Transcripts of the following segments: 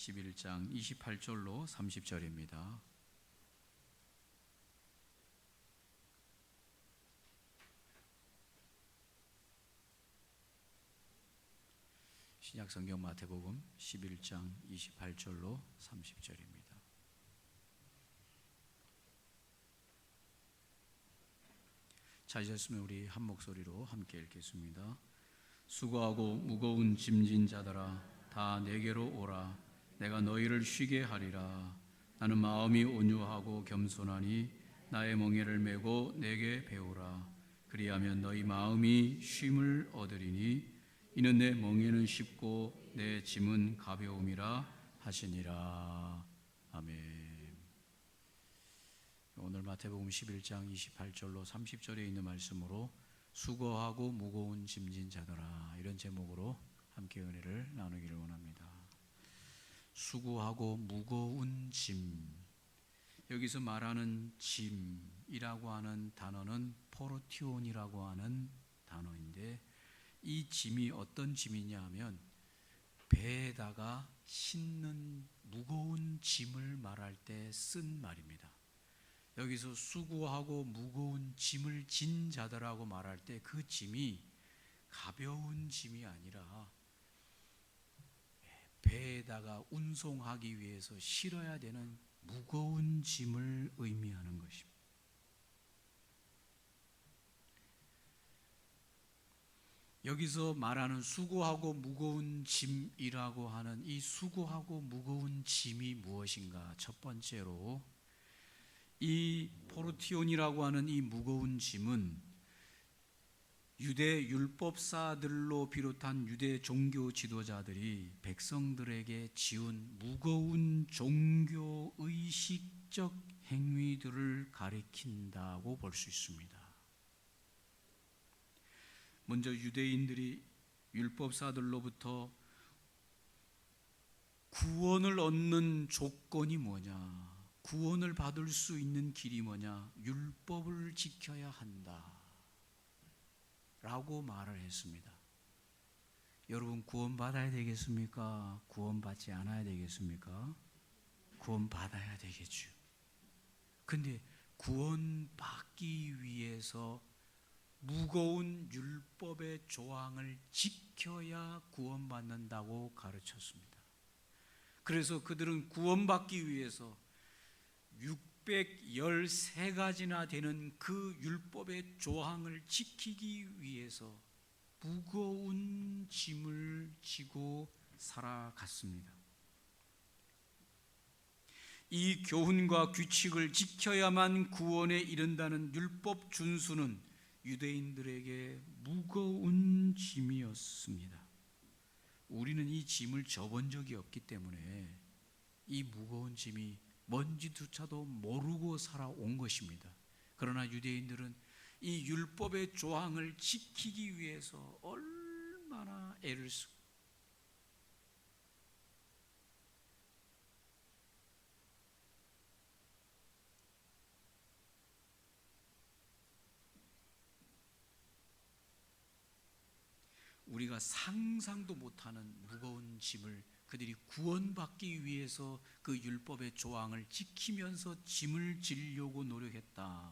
11장 28절로 30절입니다. 신약성경 마태복음 11장 28절로 30절입니다. 찾으셨으면 우리 한 목소리로 함께 읽겠습니다. 수고하고 무거운 짐진 자들아 다 내게로 오라. 내가 너희를 쉬게 하리라. 나는 마음이 온유하고 겸손하니 나의 멍에를 메고 내게 배우라. 그리하면 너희 마음이 쉼을 얻으리니 이는 내 멍에는 쉽고 내 짐은 가벼움이라 하시니라. 아멘. 오늘 마태복음 11장 28절로 30절에 있는 말씀으로 수고하고 무거운 짐진 자들아, 이런 제목으로 함께 은혜를 나누기를 원합니다. 수고하고 무거운 짐, 여기서 말하는 짐이라고 하는 단어는 포르티온이라고 하는 단어인데, 이 짐이 어떤 짐이냐 하면 배에다가 싣는 무거운 짐을 말할 때 쓴 말입니다. 여기서 수고하고 무거운 짐을 진 자들하고 말할 때 그 짐이 가벼운 짐이 아니라 배에다가 운송하기 위해서 실어야 되는 무거운 짐을 의미하는 것입니다. 여기서 말하는 수고하고 무거운 짐이라고 하는 이 수고하고 무거운 짐이 무엇인가? 첫 번째로 이 포르티온이라고 하는 이 무거운 짐은 유대 율법사들로 비롯한 유대 종교 지도자들이 백성들에게 지은 무거운 종교 의식적 행위들을 가리킨다고 볼 수 있습니다. 먼저 유대인들이 율법사들로부터 구원을 얻는 조건이 뭐냐? 구원을 받을 수 있는 길이 뭐냐? 율법을 지켜야 한다 라고 말을 했습니다. 여러분, 구원받아야 되겠습니까? 구원받지 않아야 되겠습니까? 구원받아야 되겠죠. 근데 구원받기 위해서 무거운 율법의 조항을 지켜야 구원받는다고 가르쳤습니다. 그래서 그들은 구원받기 위해서 613가지나 되는 그 율법의 조항을 지키기 위해서 무거운 짐을 지고 살아갔습니다. 이 교훈과 규칙을 지켜야만 구원에 이른다는 율법 준수는 유대인들에게 무거운 짐이었습니다. 우리는 이 짐을 져본 적이 없기 때문에 이 무거운 짐이 뭔지조차도 모르고 살아온 것입니다. 그러나 유대인들은 이 율법의 조항을 지키기 위해서 얼마나 애를 쓰고 우리가 상상도 못하는 무거운 짐을 그들이 구원받기 위해서 그 율법의 조항을 지키면서 짐을 지려고 노력했다.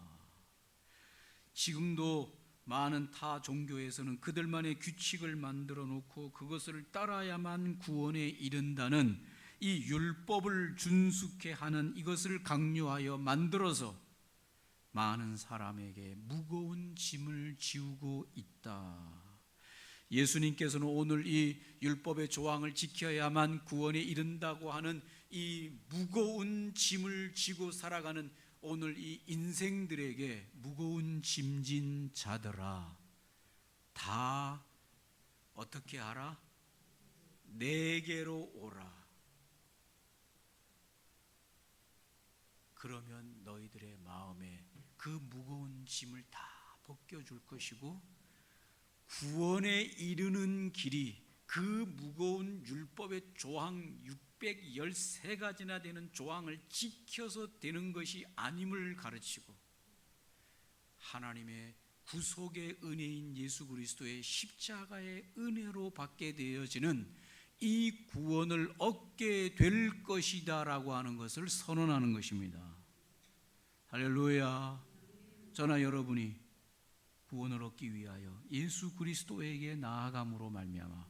지금도 많은 타 종교에서는 그들만의 규칙을 만들어 놓고 그것을 따라야만 구원에 이른다는 이 율법을 준수케 하는 이것을 강요하여 만들어서 많은 사람에게 무거운 짐을 지우고 있다. 예수님께서는 오늘 이 율법의 조항을 지켜야만 구원에 이른다고 하는 이 무거운 짐을 지고 살아가는 오늘 이 인생들에게 무거운 짐진 자들아, 다 어떻게 하라? 내게로 오라. 그러면 너희들의 마음에 그 무거운 짐을 다 벗겨줄 것이고 구원에 이르는 길이 그 무거운 율법의 조항 613가지나 되는 조항을 지켜서 되는 것이 아님을 가르치고 하나님의 구속의 은혜인 예수 그리스도의 십자가의 은혜로 받게 되어지는 이 구원을 얻게 될 것이다라고 하는 것을 선언하는 것입니다. 할렐루야. 저나 여러분이 구원을 얻기 위하여 예수 그리스도에게 나아감으로 말미암아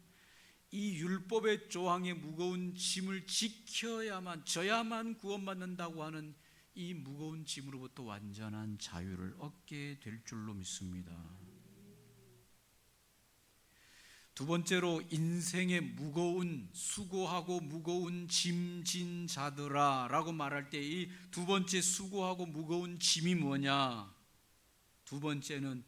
이 율법의 조항의 무거운 짐을 지켜야만, 져야만 구원받는다고 하는 이 무거운 짐으로부터 완전한 자유를 얻게 될 줄로 믿습니다. 두 번째로, 인생의 무거운, 수고하고 무거운 짐진 자들아 라고 말할 때 이 두 번째 수고하고 무거운 짐이 뭐냐? 두 번째는,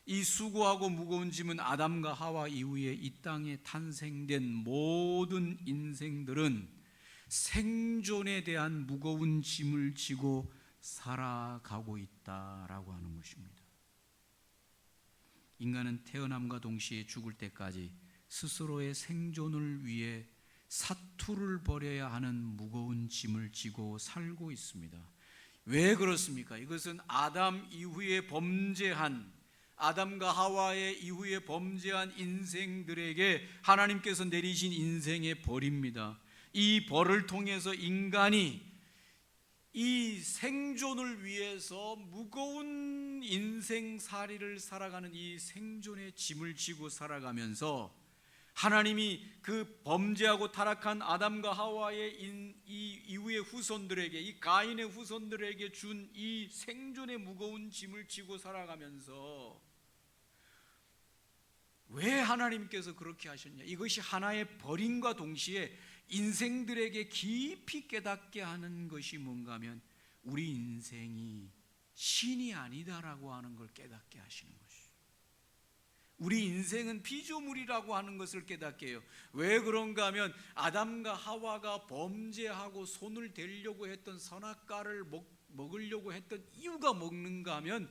이 수고하고 무거운 짐은 아담과 하와 이후에 이 땅에 탄생된 모든 인생들은 생존에 대한 무거운 짐을 지고 살아가고 있다라고 하는 것입니다. 인간은 태어남과 동시에 죽을 때까지 스스로의 생존을 위해 사투를 벌여야 하는 무거운 짐을 지고 살고 있습니다. 왜 그렇습니까? 이것은 아담 이후에 범죄한, 아담과 하와의 이후에 범죄한 인생들에게 하나님께서 내리신 인생의 벌입니다. 이 벌을 통해서 인간이 이 생존을 위해서 무거운 인생살이를 살아가는 이 생존의 짐을 지고 살아가면서 하나님이 그 범죄하고 타락한 아담과 하와의 이 이후의 후손들에게, 이 가인의 후손들에게 준 이 생존의 무거운 짐을 지고 살아가면서 왜 하나님께서 그렇게 하셨냐? 이것이 하나의 벌임과 동시에 인생들에게 깊이 깨닫게 하는 것이 뭔가 하면 우리 인생이 신이 아니다라고 하는 걸 깨닫게 하시는 것이죠. 우리 인생은 피조물이라고 하는 것을 깨닫게 해요. 왜 그런가 하면 아담과 하와가 범죄하고 손을 대려고 했던 선악과를 먹으려고 했던 이유가 뭔가 하면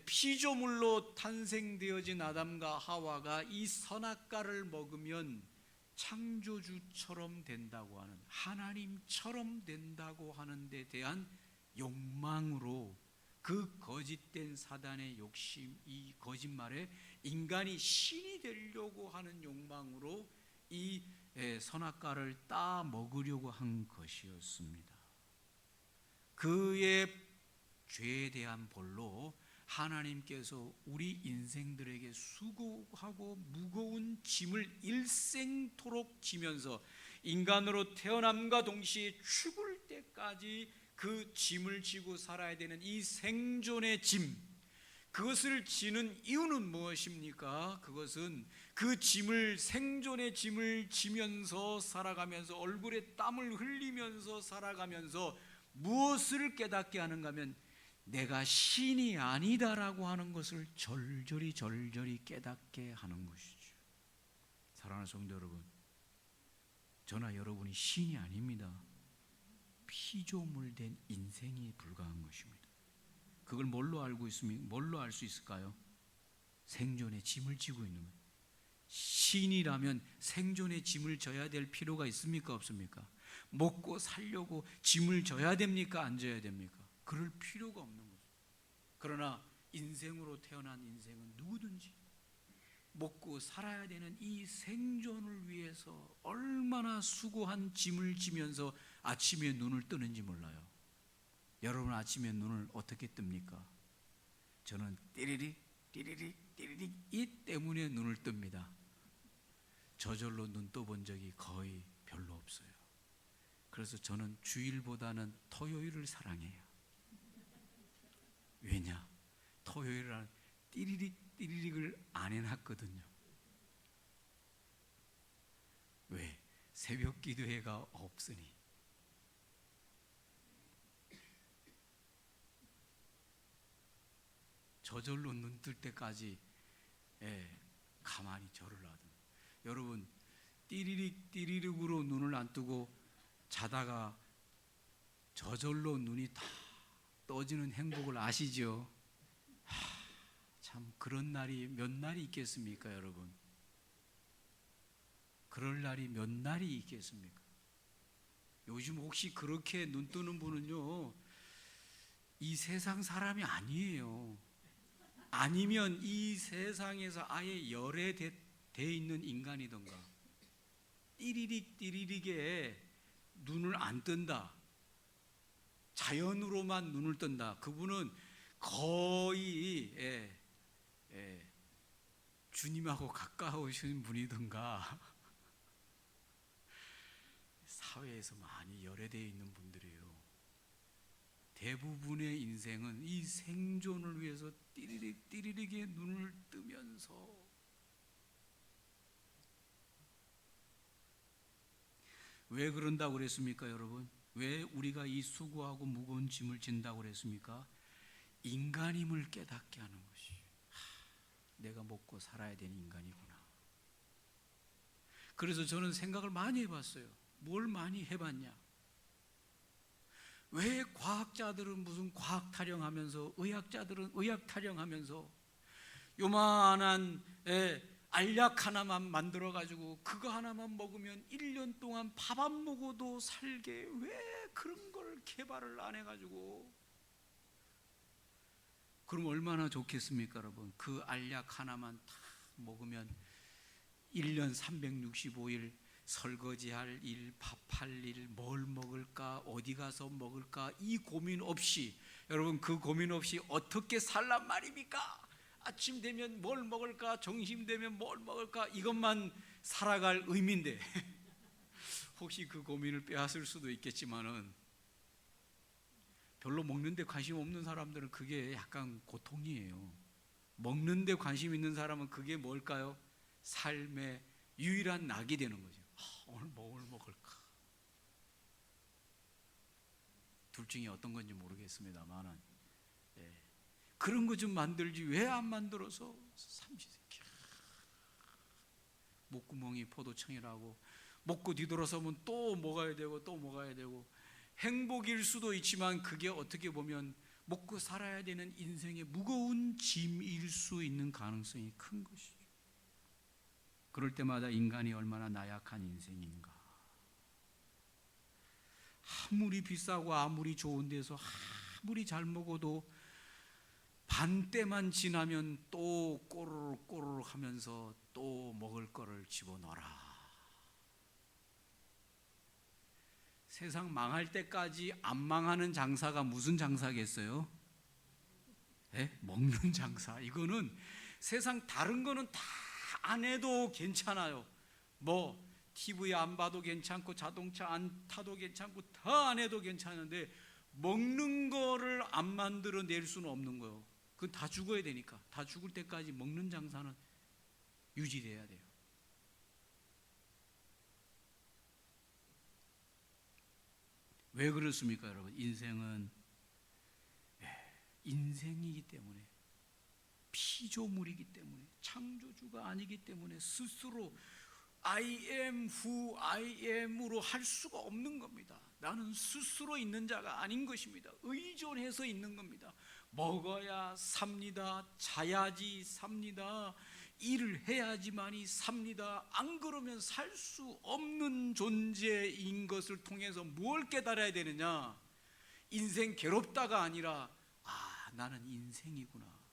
피조물로 탄생되어진 아담과 하와가 이 선악과를 먹으면 창조주처럼 된다고 하는, 하나님처럼 된다고 하는 데 대한 욕망으로, 그 거짓된 사단의 욕심, 이 거짓말에 인간이 신이 되려고 하는 욕망으로 이 선악과를 따 먹으려고 한 것이었습니다. 그의 죄에 대한 벌로 하나님께서 우리 인생들에게 수고하고 무거운 짐을 일생토록 지면서 인간으로 태어남과 동시에 죽을 때까지 그 짐을 지고 살아야 되는 이 생존의 짐, 그것을 지는 이유는 무엇입니까? 그것은 그 짐을, 생존의 짐을 지면서 살아가면서 얼굴에 땀을 흘리면서 살아가면서 무엇을 깨닫게 하는가 하면 내가 신이 아니다라고 하는 것을 절절히 깨닫게 하는 것이죠. 사랑하는 성도 여러분, 저나 여러분이 신이 아닙니다. 피조물된 인생에 불과한 것입니다. 그걸 뭘로 알고 있으면, 뭘로 알 수 있을까요? 생존의 짐을 지고 있는 거예요. 신이라면 생존의 짐을 져야 될 필요가 있습니까? 없습니까? 먹고 살려고 짐을 져야 됩니까? 안 져야 됩니까? 그럴 필요가 없는 거죠. 그러나 인생으로 태어난 인생은 누구든지 먹고 살아야 되는 이 생존을 위해서 얼마나 수고한 짐을 지면서 아침에 눈을 뜨는지 몰라요. 여러분 아침에 눈을 어떻게 뜹니까? 저는 띠리릭 이 때문에 눈을 뜹니다. 저절로 눈 떠본 적이 거의 별로 없어요. 그래서 저는 주일보다는 토요일을 사랑해요. 왜냐? 토요일은 띠리릭을 안 해놨거든요. 왜? 새벽 기도회가 없으니. 저절로 눈 뜰 때까지 가만히 절을 하든. 여러분 띠리릭으로 눈을 안 뜨고 자다가 저절로 눈이 다 떠지는 행복을 아시죠? 참 그런 날이 몇 날이 있겠습니까, 여러분? 그럴 날이 몇 날이 있겠습니까? 요즘 혹시 그렇게 눈 뜨는 분은요, 이 세상 사람이 아니에요. 아니면 이 세상에서 아예 열애돼 있는 인간이던가. 띠리릭 눈을 안 뜬다, 자연으로만 눈을 뜬다, 그분은 거의 주님하고 가까우신 분이든가 사회에서 많이 열애되어 있는 분들이에요. 대부분의 인생은 이 생존을 위해서 띠리릭에 눈을 뜨면서, 왜 그런다고 그랬습니까, 여러분? 왜 우리가 이 수고하고 무거운 짐을 진다고 그랬습니까? 인간임을 깨닫게 하는 것이. 내가 먹고 살아야 되는 인간이구나. 그래서 저는 생각을 많이 해봤어요. 뭘 많이 해봤냐? 왜 과학자들은 무슨 과학 타령하면서, 의학자들은 의학 타령하면서 요만한 알약 하나만 만들어가지고 그거 하나만 먹으면 1년 동안 밥 안 먹어도 살게, 왜 그런 걸 개발을 안 해가지고, 그럼 얼마나 좋겠습니까, 여러분? 그 알약 하나만 다 먹으면 1년 365일 설거지할 일, 밥할 일, 뭘 먹을까, 어디 가서 먹을까, 이 고민 없이, 여러분 그 고민 없이 어떻게 살란 말입니까? 아침 되면 뭘 먹을까, 점심 되면 뭘 먹을까, 이것만 살아갈 의미인데 혹시 그 고민을 빼앗을 수도 있겠지만은, 별로 먹는데 관심 없는 사람들은 그게 약간 고통이에요. 먹는데 관심 있는 사람은 그게 뭘까요? 삶의 유일한 낙이 되는 거죠. 오늘 뭘 먹을까? 둘 중에 어떤 건지 모르겠습니다만은, 그런 거 좀 만들지 왜 안 만들어서 삼시세끼 목구멍이 포도청이라고 먹고 뒤돌아서면 또 먹어야 되고 또 먹어야 되고, 행복일 수도 있지만 그게 어떻게 보면 먹고 살아야 되는 인생의 무거운 짐일 수 있는 가능성이 큰 것이죠. 그럴 때마다 인간이 얼마나 나약한 인생인가. 아무리 비싸고 아무리 좋은 데서 아무리 잘 먹어도 반때만 지나면 또 꼬르륵 하면서 또 먹을 거를 집어넣어라. 세상 망할 때까지 안 망하는 장사가 무슨 장사겠어요? 먹는 장사. 이거는 세상 다른 거는 다 안 해도 괜찮아요. 뭐 TV 안 봐도 괜찮고 자동차 안 타도 괜찮고 다 안 해도 괜찮은데, 먹는 거를 안 만들어낼 수는 없는 거예요. 그건 다 죽어야 되니까. 다 죽을 때까지 먹는 장사는 유지돼야 돼요. 왜 그렇습니까, 여러분? 인생은 인생이기 때문에, 피조물이기 때문에, 창조주가 아니기 때문에 스스로 I am who I am으로 할 수가 없는 겁니다. 나는 스스로 있는 자가 아닌 것입니다. 의존해서 있는 겁니다. 먹어야 삽니다. 자야지 삽니다. 일을 해야지만이 삽니다. 안 그러면 살 수 없는 존재인 것을 통해서 뭘 깨달아야 되느냐? 인생 괴롭다가 아니라, 나는 인생이구나.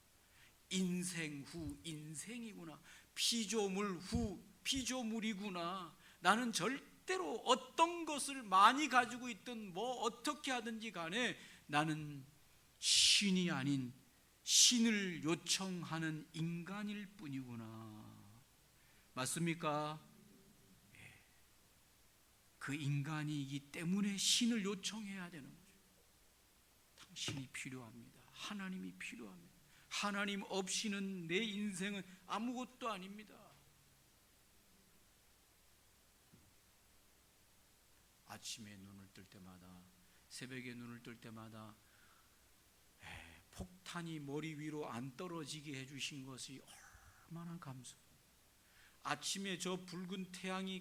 인생 후 인생이구나. 피조물 후 피조물이구나. 나는 절대로 어떤 것을 많이 가지고 있든 뭐 어떻게 하든지 간에 나는 신이 아닌 신을 요청하는 인간일 뿐이구나. 맞습니까? 그 인간이기 때문에 신을 요청해야 되는 거죠. 당신이 필요합니다. 하나님이 필요합니다. 하나님 없이는 내 인생은 아무것도 아닙니다. 아침에 눈을 뜰 때마다, 새벽에 눈을 뜰 때마다 폭탄이 머리 위로 안 떨어지게 해주신 것이 얼마나 감사해요. 아침에 저 붉은 태양이,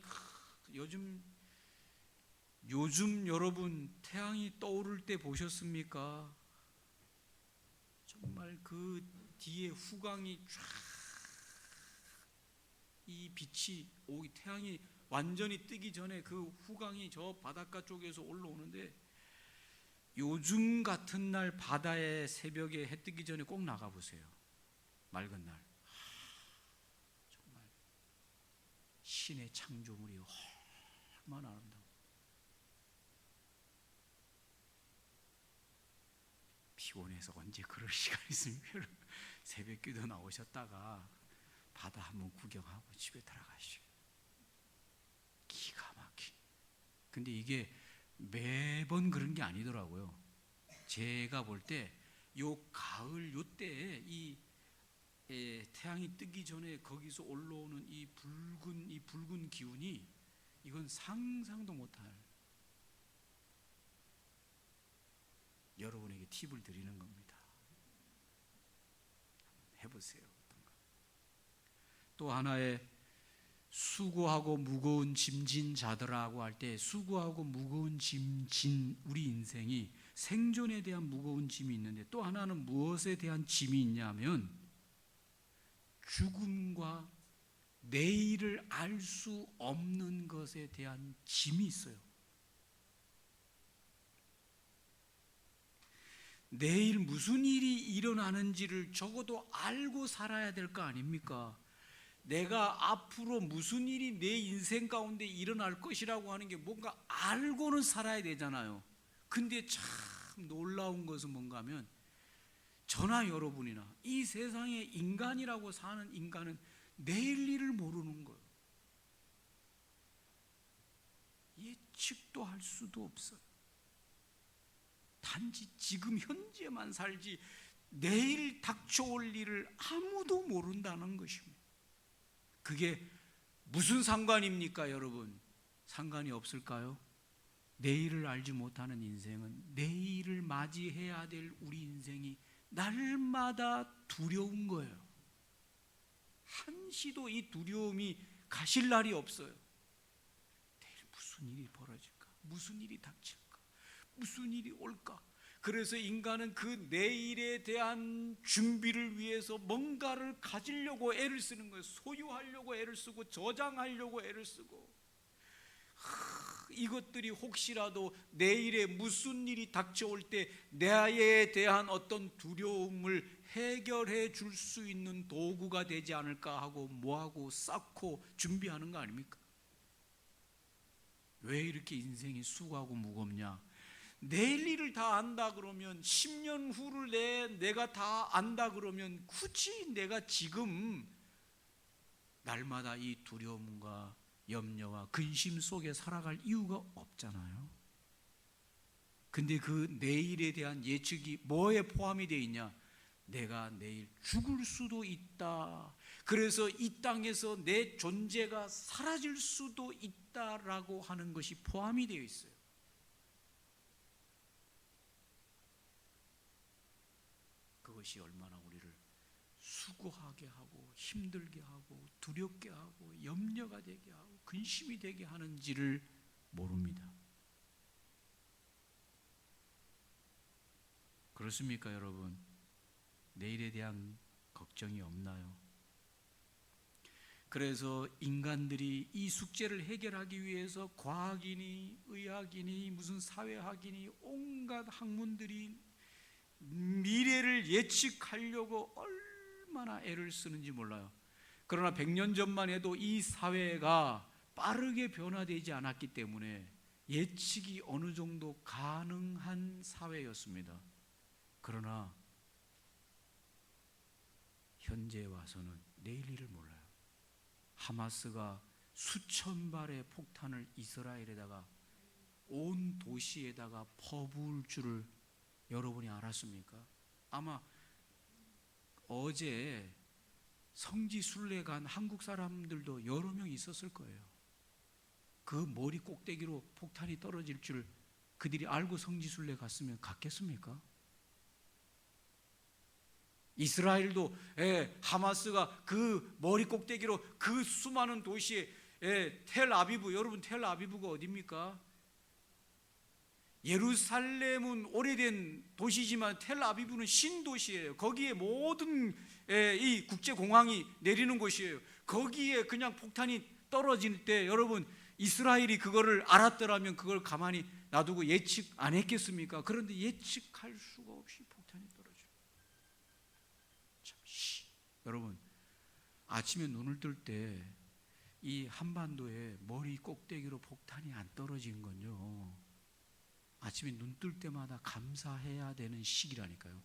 요즘 여러분 태양이 떠오를 때 보셨습니까? 정말 그 뒤에 후광이 쫙, 이 빛이 태양이 완전히 뜨기 전에 그 후광이 저 바닷가 쪽에서 올라오는데, 요즘 같은 날 바다에 새벽에 해 뜨기 전에 꼭 나가보세요. 맑은 날. 정말 신의 창조물이 얼마나 아름다워. 피곤해서 언제 그럴 시간 있습니까? 새벽 기도 나오셨다가 바다 한번 구경하고 집에 들어가시오. 기가 막히. 근데 이게 매번 그런 게 아니더라고요. 제가 볼 때 요 가을 요 때에 이 태양이 뜨기 전에 거기서 올라오는 이 붉은 기운이, 이건 상상도 못할, 여러분에게 팁을 드리는 겁니다. 해보세요. 어떤가? 또 하나의, 수고하고 무거운 짐진 자들아고 할 때, 수고하고 무거운 짐진, 우리 인생이 생존에 대한 무거운 짐이 있는데, 또 하나는 무엇에 대한 짐이 있냐면 죽음과 내일을 알 수 없는 것에 대한 짐이 있어요. 내일 무슨 일이 일어나는지를 적어도 알고 살아야 될 거 아닙니까? 내가 앞으로 무슨 일이 내 인생 가운데 일어날 것이라고 하는 게 뭔가 알고는 살아야 되잖아요. 근데 참 놀라운 것은 뭔가 하면, 저나 여러분이나 이 세상에 인간이라고 사는 인간은 내일 일을 모르는 거예요. 예측도 할 수도 없어요. 단지 지금 현재만 살지 내일 닥쳐올 일을 아무도 모른다는 것입니다. 그게 무슨 상관입니까, 여러분? 상관이 없을까요? 내일을 알지 못하는 인생은, 내일을 맞이해야 될 우리 인생이 날마다 두려운 거예요. 한시도 이 두려움이 가실 날이 없어요. 내일 무슨 일이 벌어질까? 무슨 일이 닥칠까? 무슨 일이 올까? 그래서 인간은 그 내일에 대한 준비를 위해서 뭔가를 가지려고 애를 쓰는 거예요. 소유하려고 애를 쓰고, 저장하려고 애를 쓰고. 이것들이 혹시라도 내일에 무슨 일이 닥쳐올 때 나에 대한 어떤 두려움을 해결해 줄 수 있는 도구가 되지 않을까 하고 모아고 쌓고 준비하는 거 아닙니까? 왜 이렇게 인생이 수고하고 무겁냐? 내일 일을 다 안다 그러면, 10년 후를 내가 다 안다 그러면, 굳이 내가 지금 날마다 이 두려움과 염려와 근심 속에 살아갈 이유가 없잖아요. 근데 그 내일에 대한 예측이 뭐에 포함이 되어 있냐? 내가 내일 죽을 수도 있다. 그래서 이 땅에서 내 존재가 사라질 수도 있다라고 하는 것이 포함이 되어 있어요. 그것이 얼마나 우리를 수고하게 하고 힘들게 하고 두렵게 하고 염려가 되게 하고 근심이 되게 하는지를 모릅니다. 그렇습니까, 여러분? 내일에 대한 걱정이 없나요? 그래서 인간들이 이 숙제를 해결하기 위해서 과학이니 의학이니 무슨 사회학이니 온갖 학문들이 미래를 예측하려고 얼마나 애를 쓰는지 몰라요. 그러나 100년 전만 해도 이 사회가 빠르게 변화되지 않았기 때문에 예측이 어느 정도 가능한 사회였습니다. 그러나 현재 와서는 내일 일을 몰라요. 하마스가 수천 발의 폭탄을 이스라엘에다가, 온 도시에다가 퍼부을 줄을 여러분이 알았습니까? 아마 어제 성지 순례 간 한국 사람들도 여러 명 있었을 거예요. 그 머리 꼭대기로 폭탄이 떨어질 줄 그들이 알고 성지 순례 갔으면 갔겠습니까? 이스라엘도 하마스가 그 머리 꼭대기로 그 수많은 도시에, 텔아비브, 여러분 텔아비브가 어디입니까? 예루살렘은 오래된 도시지만 텔아비브는 신도시예요. 거기에 모든 이 국제공항이 내리는 곳이에요. 거기에 그냥 폭탄이 떨어질 때 여러분, 이스라엘이 그거를 알았더라면 그걸 가만히 놔두고 예측 안 했겠습니까? 그런데 예측할 수가 없이 폭탄이 떨어져요. 참, 여러분, 아침에 눈을 뜰 때 이 한반도에 머리 꼭대기로 폭탄이 안 떨어진 건요, 아침에 눈 뜰 때마다 감사해야 되는 시기라니까요.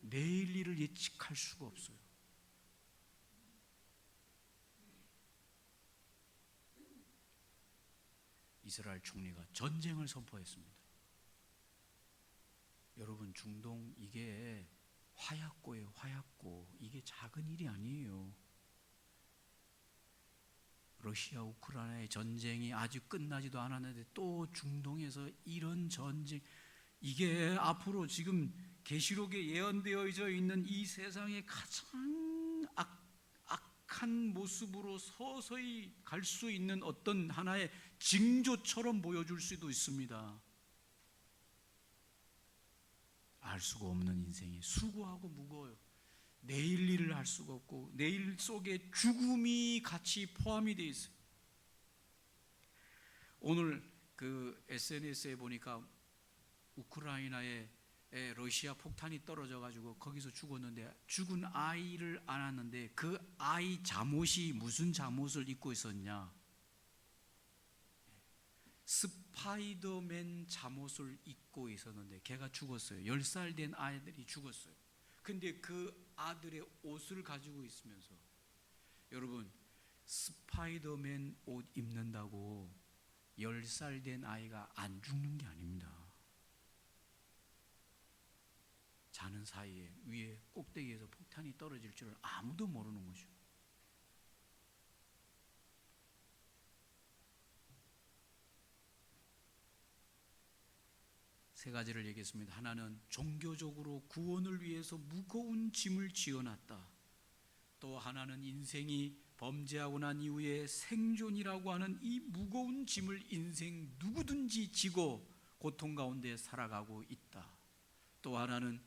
내일 일을 예측할 수가 없어요. 이스라엘 총리가 전쟁을 선포했습니다. 여러분, 중동 이게 화약고예요. 화약고. 이게 작은 일이 아니에요. 러시아 우크라이나의 전쟁이 아직 끝나지도 않았는데 또 중동에서 이런 전쟁, 이게 앞으로 지금 계시록에 예언되어져 있는 이 세상의 가장 악한 모습으로 서서히 갈 수 있는 어떤 하나의 징조처럼 보여줄 수도 있습니다. 알 수가 없는 인생이 수고하고 무거워요. 내일 일을 할 수가 없고 내일 속에 죽음이 같이 포함이 되어 있어요. 오늘 그 SNS에 보니까 우크라이나에 러시아 폭탄이 떨어져 가지고 거기서 죽었는데, 죽은 아이를 안았는데 그 아이 잠옷이 무슨 잠옷을 입고 있었냐? 스파이더맨 잠옷을 입고 있었는데 걔가 죽었어요. 10살 된 아이들이 죽었어요. 근데 그 아들의 옷을 가지고 있으면서, 여러분, 스파이더맨 옷 입는다고 10살 된 아이가 안 죽는 게 아닙니다. 자는 사이에 위에 꼭대기에서 폭탄이 떨어질 줄을 아무도 모르는 거죠. 세 가지를 얘기했습니다. 하나는 종교적으로 구원을 위해서 무거운 짐을 지어놨다. 또 하나는 인생이 범죄하고 난 이후에 생존이라고 하는 이 무거운 짐을 인생 누구든지 지고 고통 가운데 살아가고 있다. 또 하나는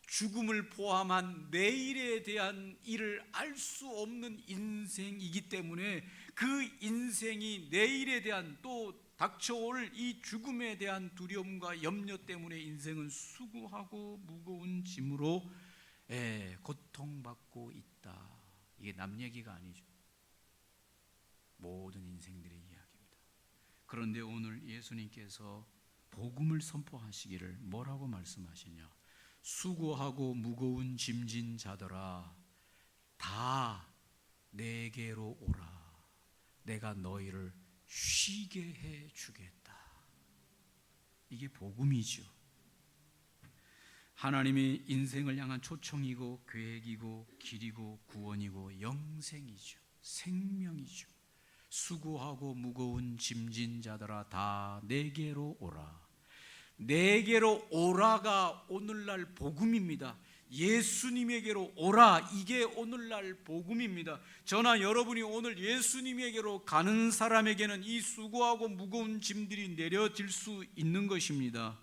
죽음을 포함한 내일에 대한 일을 알 수 없는 인생이기 때문에 그 인생이 내일에 대한, 또 닥쳐올 이 죽음에 대한 두려움과 염려 때문에 인생은 수고하고 무거운 짐으로 고통받고 있다. 이게 남 얘기가 아니죠. 모든 인생들의 이야기입니다. 그런데 오늘 예수님께서 복음을 선포하시기를 뭐라고 말씀하시냐? 수고하고 무거운 짐진 자들아, 다 내게로 오라. 내가 너희를 쉬게 해 주겠다. 이게 복음이죠. 하나님의 인생을 향한 초청이고 계획이고 길이고 구원이고 영생이죠. 생명이죠. 수고하고 무거운 짐진 자들아, 다 내게로 오라. 내게로 오라가 오늘날 복음입니다. 예수님에게로 오라, 이게 오늘날 복음입니다. 저나 여러분이 오늘 예수님에게로 가는 사람에게는 이 수고하고 무거운 짐들이 내려질 수 있는 것입니다.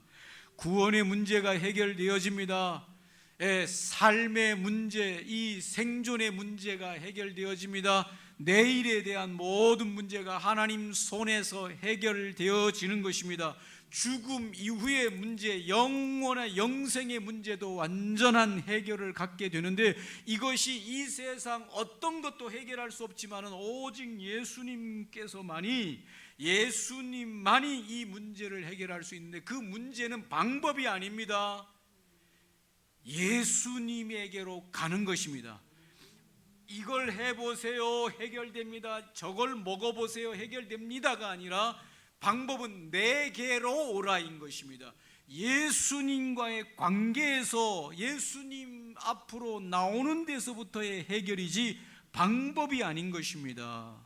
구원의 문제가 해결되어집니다. 삶의 문제, 이 생존의 문제가 해결되어집니다. 내일에 대한 모든 문제가 하나님 손에서 해결되어지는 것입니다. 죽음 이후의 문제, 영원한 영생의 문제도 완전한 해결을 갖게 되는데, 이것이 이 세상 어떤 것도 해결할 수 없지만 오직 예수님만이 이 문제를 해결할 수 있는데, 그 문제는 방법이 아닙니다. 예수님에게로 가는 것입니다. 이걸 해보세요, 해결됩니다. 저걸 먹어보세요, 해결됩니다가 아니라 방법은 내게로 오라인 것입니다. 예수님과의 관계에서, 예수님 앞으로 나오는 데서부터의 해결이지 방법이 아닌 것입니다.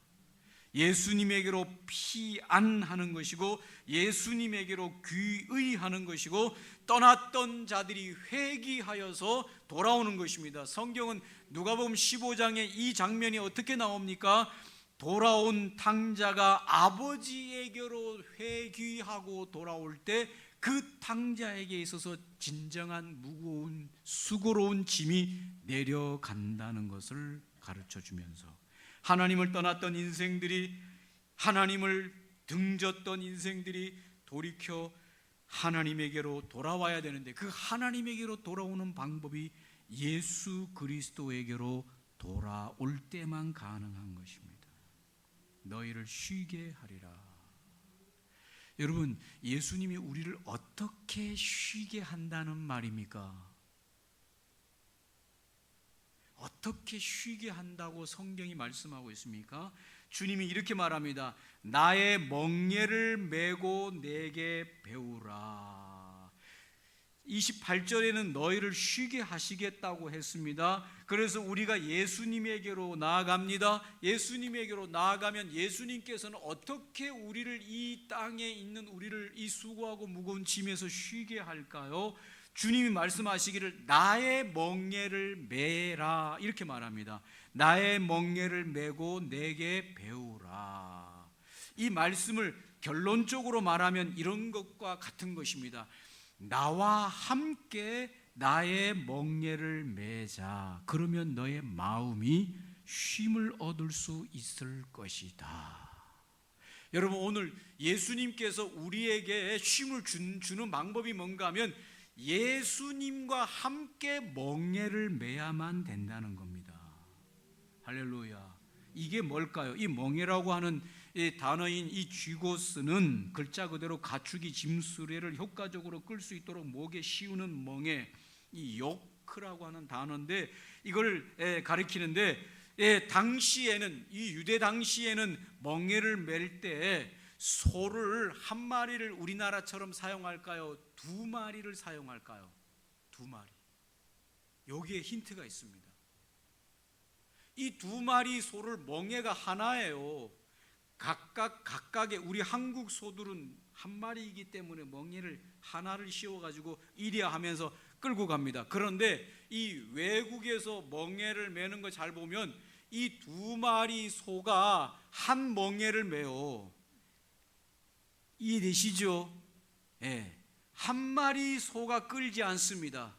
예수님에게로 피안하는 것이고 예수님에게로 귀의하는 것이고 떠났던 자들이 회개하여서 돌아오는 것입니다. 성경은 누가복음 15장에 이 장면이 어떻게 나옵니까? 돌아온 탕자가 아버지에게로 회귀하고 돌아올 때 그 탕자에게 있어서 진정한 무거운 수고로운 짐이 내려간다는 것을 가르쳐 주면서, 하나님을 떠났던 인생들이, 하나님을 등졌던 인생들이 돌이켜 하나님에게로 돌아와야 되는데, 그 하나님에게로 돌아오는 방법이 예수 그리스도에게로 돌아올 때만 가능한 것입니다. 너희를 쉬게 하리라. 여러분, 예수님이 우리를 어떻게 쉬게 한다는 말입니까? 어떻게 쉬게 한다고 성경이 말씀하고 있습니까? 주님이 이렇게 말합니다. 나의 멍에를 메고 내게 배우라. 28절에는 너희를 쉬게 하시겠다고 했습니다. 그래서 우리가 예수님에게로 나아갑니다. 예수님에게로 나아가면 예수님께서는 어떻게 우리를, 이 땅에 있는 우리를 이 수고하고 무거운 짐에서 쉬게 할까요? 주님이 말씀하시기를 나의 멍에를 메라, 이렇게 말합니다. 나의 멍에를 메고 내게 배우라. 이 말씀을 결론적으로 말하면 이런 것과 같은 것입니다. 나와 함께 나의 멍에를 메자. 그러면 너의 마음이 쉼을 얻을 수 있을 것이다. 여러분, 오늘 예수님께서 우리에게 쉼을 주는 방법이 뭔가 하면 예수님과 함께 멍에를 메야만 된다는 겁니다. 할렐루야. 이게 뭘까요? 이 멍에라고 하는 이 단어인 이 쥐고스는 글자 그대로 가축이 짐수레를 효과적으로 끌 수 있도록 목에 씌우는 멍에, 이 요크라고 하는 단어인데, 이걸 가리키는데, 당시에는, 이 유대 당시에는 멍에를 맬 때 소를 한 마리를 우리나라처럼 사용할까요? 두 마리를 사용할까요? 두 마리. 여기에 힌트가 있습니다. 이 두 마리 소를, 멍에가 하나예요. 각각의, 우리 한국 소들은 한 마리이기 때문에 멍에를 하나를 씌워가지고 이리야 하면서 끌고 갑니다. 그런데 이 외국에서 멍에를 매는 거 잘 보면 이 두 마리 소가 한 멍에를 매요. 이해되시죠? 예. 한 마리 소가 끌지 않습니다.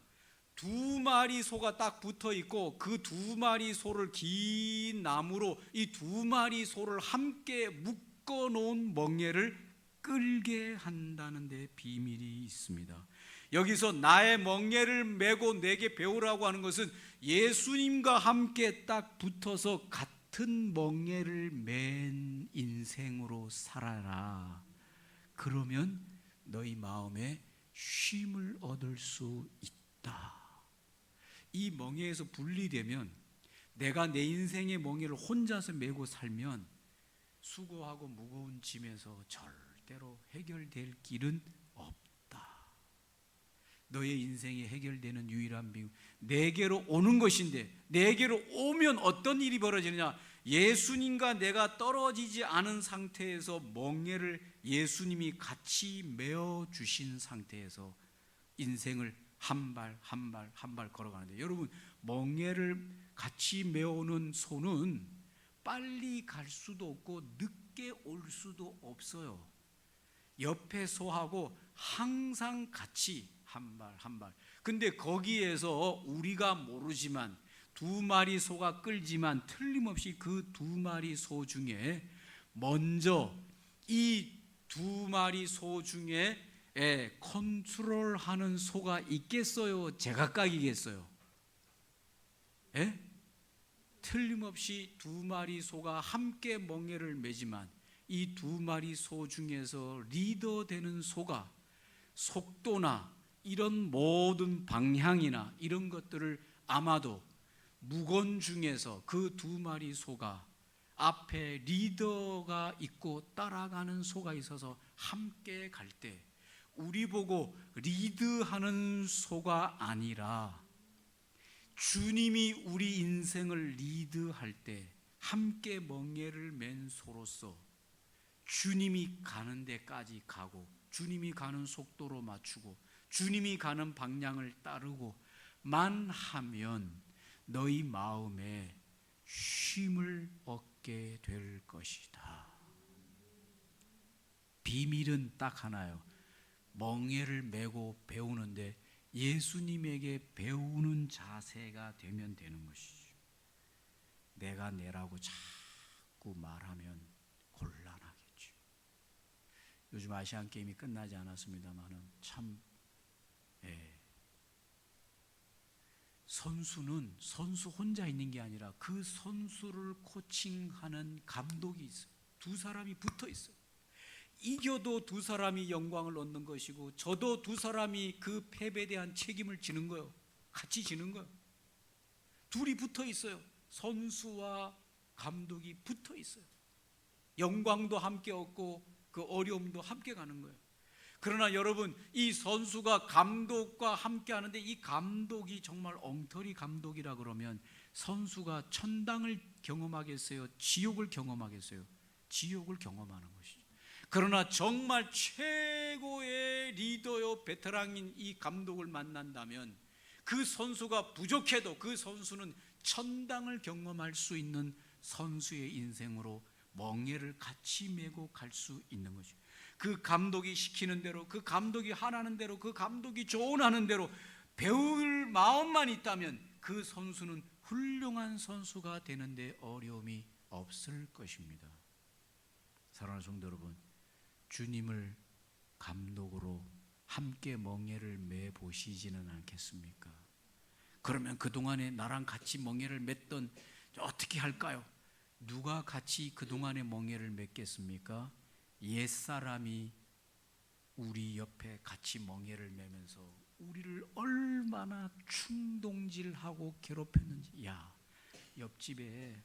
두 마리 소가 딱 붙어 있고 그 두 마리 소를 긴 나무로 이 두 마리 소를 함께 묶어 놓은 멍에를 끌게 한다는 데 비밀이 있습니다. 여기서 나의 멍에를 메고 내게 배우라고 하는 것은 예수님과 함께 딱 붙어서 같은 멍에를 맨 인생으로 살아라. 그러면 너희 마음에 쉼을 얻을 수 있다. 이 멍에에서 분리되면, 내가 내 인생의 멍에를 혼자서 메고 살면 수고하고 무거운 짐에서 절대로 해결될 길은 없다. 너의 인생이 해결되는 유일한 비유, 내게로 오는 것인데, 내게로 오면 어떤 일이 벌어지느냐? 예수님과 내가 떨어지지 않은 상태에서 멍에를 예수님이 같이 메어 주신 상태에서 인생을 한 발 한 발 걸어가는데, 여러분, 멍에를 같이 메어오는 소는 빨리 갈 수도 없고 늦게 올 수도 없어요. 옆에 소하고 항상 같이 한 발 한 발. 근데 거기에서 우리가 모르지만 두 마리 소가 끌지만 틀림없이 그 두 마리 소 중에 먼저 이 두 마리 소 중에 컨트롤하는 소가 있겠어요? 제각각이겠어요? 예? 틀림없이 두 마리 소가 함께 멍에를 매지만 이 두 마리 소 중에서 리더 되는 소가 속도나 이런 모든 방향이나 이런 것들을 아마도 묵원 중에서 그 두 마리 소가 앞에 리더가 있고 따라가는 소가 있어서 함께 갈 때 우리 보고 리드하는 소가 아니라 주님이 우리 인생을 리드할 때 함께 멍에를 맨 소로서 주님이 가는 데까지 가고 주님이 가는 속도로 맞추고 주님이 가는 방향을 따르고만 하면 너희 마음에 쉼을 얻게 될 것이다. 비밀은 딱 하나요. 멍에를 메고 배우는데 예수님에게 배우는 자세가 되면 되는 것이죠. 내가 내라고 자꾸 말하면 곤란하겠죠. 요즘 아시안 게임이 끝나지 않았습니다만은 참 선수는 선수 혼자 있는 게 아니라 그 선수를 코칭하는 감독이 있어요. 두 사람이 붙어 있어요. 이겨도 두 사람이 영광을 얻는 것이고 저도 두 사람이 그 패배에 대한 책임을 지는 거예요. 같이 지는 거예요. 둘이 붙어 있어요. 선수와 감독이 붙어 있어요. 영광도 함께 얻고 그 어려움도 함께 가는 거예요. 그러나 여러분, 이 선수가 감독과 함께 하는데 이 감독이 정말 엉터리 감독이라 그러면 선수가 천당을 경험하겠어요? 지옥을 경험하겠어요? 지옥을 경험하는 것이죠. 그러나 정말 최고의 리더요 베테랑인 이 감독을 만난다면 그 선수가 부족해도 그 선수는 천당을 경험할 수 있는 선수의 인생으로 멍에를 같이 메고 갈 수 있는 것이죠. 그 감독이 시키는 대로, 그 감독이 하라는 대로, 그 감독이 조언하는 대로 배울 마음만 있다면 그 선수는 훌륭한 선수가 되는데 어려움이 없을 것입니다. 사랑하는 성도 여러분, 주님을 감독으로 함께 멍에를 매 보시지는 않겠습니까? 그러면 그동안에 나랑 같이 멍에를 맸던 어떻게 할까요? 누가 같이 그동안에 멍에를 맺겠습니까? 옛사람이 우리 옆에 같이 멍에를 매면서 우리를 얼마나 충동질하고 괴롭혔는지. 야, 옆집에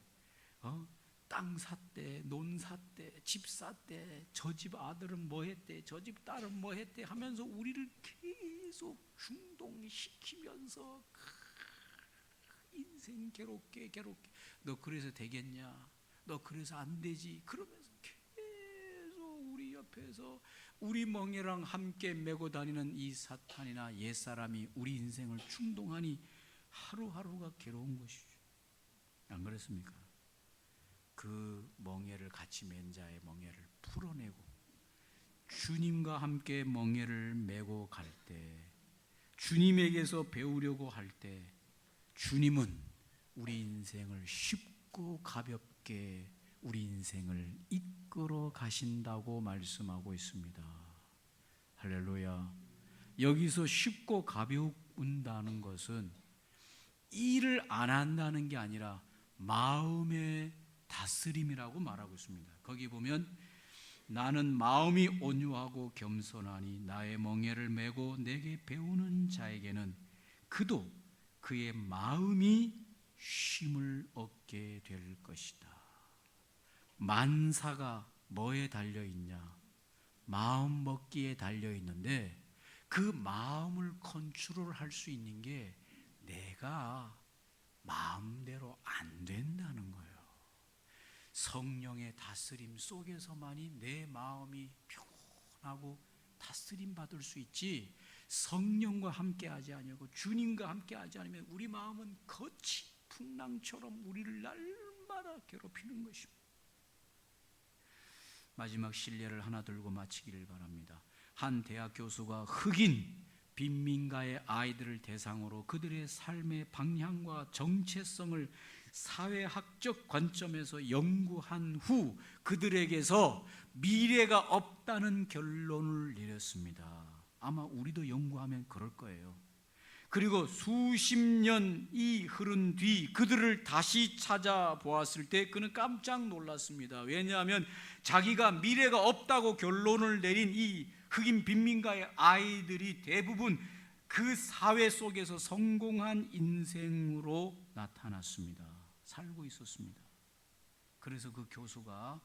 땅 샀대, 논 샀대, 집 샀대, 저 집 아들은 뭐 했대, 저 집 딸은 뭐 했대 하면서 우리를 계속 충동시키면서 인생 괴롭게 너 그래서 되겠냐, 너 그래서 안 되지, 그러면서 계속 우리 옆에서 우리 멍에랑 함께 메고 다니는 이 사탄이나 옛사람이 우리 인생을 충동하니 하루하루가 괴로운 것이죠. 안 그렇습니까? 그 멍에를 같이 맨 자의 멍에를 풀어내고 주님과 함께 멍에를 메고 갈 때, 주님에게서 배우려고 할 때 주님은 우리 인생을 쉽고 가볍게 우리 인생을 이끌어 가신다고 말씀하고 있습니다. 할렐루야. 여기서 쉽고 가벼운다는 것은 일을 안 한다는 게 아니라 마음의 다스림이라고 말하고 있습니다. 거기 보면 나는 마음이 온유하고 겸손하니 나의 멍에를 메고 내게 배우는 자에게는 그도 그의 마음이 쉼을 얻게 될 것이다. 만사가 뭐에 달려있냐? 마음 먹기에 달려있는데 그 마음을 컨트롤할 수 있는 게 내가 마음대로 안 된다는 거예요. 성령의 다스림 속에서만이 내 마음이 평온하고 다스림 받을 수 있지, 성령과 함께하지 아니하고 주님과 함께하지 않으면 우리 마음은 거친 풍랑처럼 우리를 날마다 괴롭히는 것입니다. 마지막 실례를 하나 들고 마치기를 바랍니다. 한 대학 교수가 흑인 빈민가의 아이들을 대상으로 그들의 삶의 방향과 정체성을 사회학적 관점에서 연구한 후 그들에게서 미래가 없다는 결론을 내렸습니다. 아마 우리도 연구하면 그럴 거예요. 그리고 수십 년이 흐른 뒤 그들을 다시 찾아보았을 때 그는 깜짝 놀랐습니다. 왜냐하면 자기가 미래가 없다고 결론을 내린 이 흑인 빈민가의 아이들이 대부분 그 사회 속에서 성공한 인생으로 나타났습니다. 살고 있었습니다. 그래서 그 교수가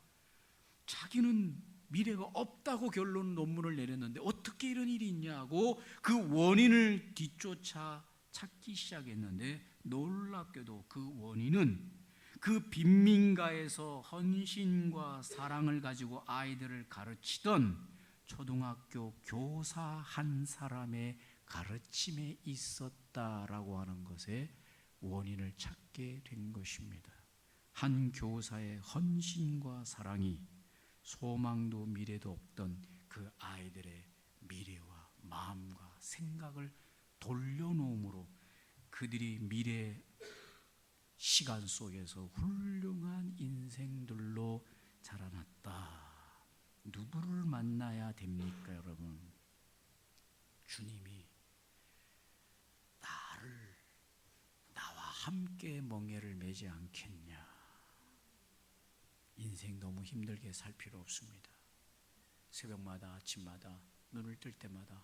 자기는 미래가 없다고 결론 논문을 내렸는데 어떻게 이런 일이 있냐고 그 원인을 뒤쫓아 찾기 시작했는데 놀랍게도 그 원인은 그 빈민가에서 헌신과 사랑을 가지고 아이들을 가르치던 초등학교 교사 한 사람의 가르침에 있었다라고 하는 것에 원인을 찾게 된 것입니다. 한 교사의 헌신과 사랑이 소망도 미래도 없던 그 아이들의 미래와 마음과 생각을 돌려놓음으로 그들이 미래 시간 속에서 훌륭한 인생들로 자라났다. 누구를 만나야 됩니까, 여러분? 주님이 나와 함께 멍에를 매지 않겠냐? 인생 너무 힘들게 살 필요 없습니다. 새벽마다 아침마다 눈을 뜰 때마다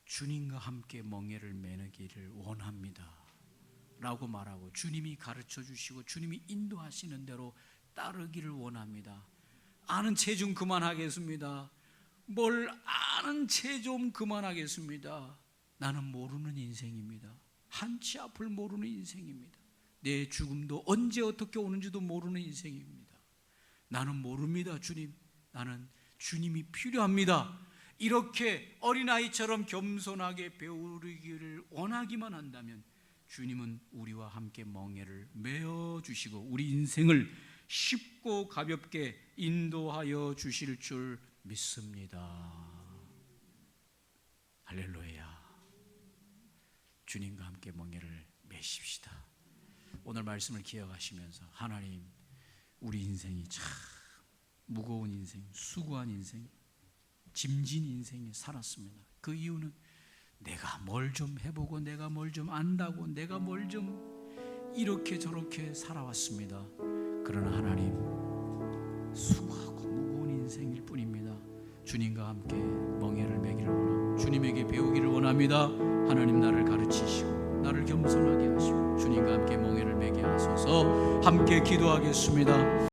주님과 함께 멍에를 매기를 원합니다 라고 말하고, 주님이 가르쳐 주시고 주님이 인도하시는 대로 따르기를 원합니다. 아는 채 좀 그만하겠습니다. 뭘 아는 채 좀 그만하겠습니다. 나는 모르는 인생입니다. 한치 앞을 모르는 인생입니다. 내 죽음도 언제 어떻게 오는지도 모르는 인생입니다. 나는 모릅니다. 주님, 나는 주님이 필요합니다. 이렇게 어린아이처럼 겸손하게 배우기를 원하기만 한다면 주님은 우리와 함께 멍에를 메어주시고 우리 인생을 쉽고 가볍게 인도하여 주실 줄 믿습니다. 할렐루야. 주님과 함께 멍에를 메십시다. 오늘 말씀을 기억하시면서, 하나님, 우리 인생이 참 무거운 인생, 수고한 인생, 짐진 인생에 살았습니다. 그 이유는 내가 뭘 좀 해보고 내가 뭘 좀 안다고 내가 뭘 좀 이렇게 저렇게 살아왔습니다. 그러나 하나님, 수고하고 무거운 인생일 뿐입니다. 주님과 함께 멍에를 매기를 원합니다. 주님에게 배우기를 원합니다. 하나님, 나를 가르치시고 나를 겸손하게 하시고 주님과 함께 멍에를 매게 하소서. 함께 기도하겠습니다.